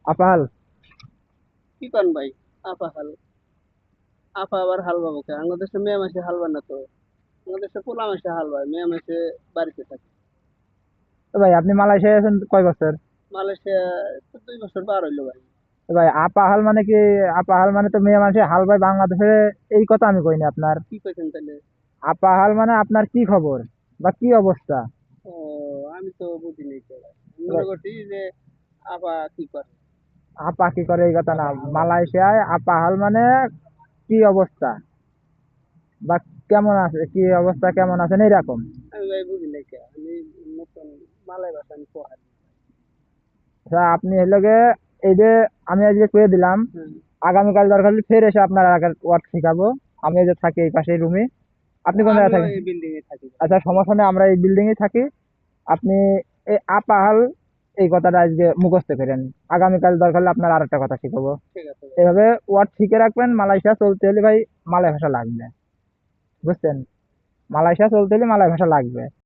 আপাহাল। কি কন ভাই? আপা হাল। আপা আবার হাল বাবু কে আমাদের দেশে মেয়ে মাসে হাল বানা তো। আমাদের দেশে পোলা মাসে হাল বায়, মেয়ে মাসে বাড়িতে থাকে। তো ভাই আপনি মালয়েশিয়ায় আছেন কয় বছর? মালয়েশিয়া তো 2 বছর পার হইলো ভাই। তো ভাই আপাহাল মানে কি? আপাহাল মানে তো মেয়ে মানুষের হাল ভাই বাংলাদেশে। এই কথা আমি কইনি আপনার। কি কইছেন তাহলে? আপাহাল মানে আপনার কি খবর বা কি অবস্থা? ও, আমি তো বুঝি নাই তো ভাই। আমি তো মনে ভাই করছি যে আপা কি করে। আপা কি করে এই কথা না। মালয়েশিয়ায় আপাহাল মানে কি অবস্থা বা কেমন আছে, কি অবস্থা কেমন আছেন এইরকম। আমি ভাই বুঝি নাই কে, আমি নতুন মালয় ভাষা আমি পড়াই। আচ্ছা, আপনি হলো গে এই যে আমি আজকে কয়ে দিলাম, হ্যাঁ। আগামীকাল দরকার হলে ফের এসে আপনার আগের ওয়ার্ক শিখাবো। আমি এই যে থাকি এই পাশেই রুমে। আপনি কোন জায়গায় আমিও থাকেন? এই বিল্ডিং এ থাকি ভাই। আচ্ছা, সমস্যা নেই, আমরা এই বিল্ডিং এ থাকি। আপনি এই আপাহাল এই কথাটা আজকে মুখস্থ করেন। আগামীকাল দরকার হলে আপনার আরেকটা কথা শিখাবো। ঠিক আছে ভাই। এভাবে ওয়ার্ড শিখে রাখবেন। মালয়েশিয়া চলতে হলে ভাই মালয় ভাষা লাগবে, বুঝছেন? মালয়েশিয়া চলতে হলে মালয় ভাষা লাগবে।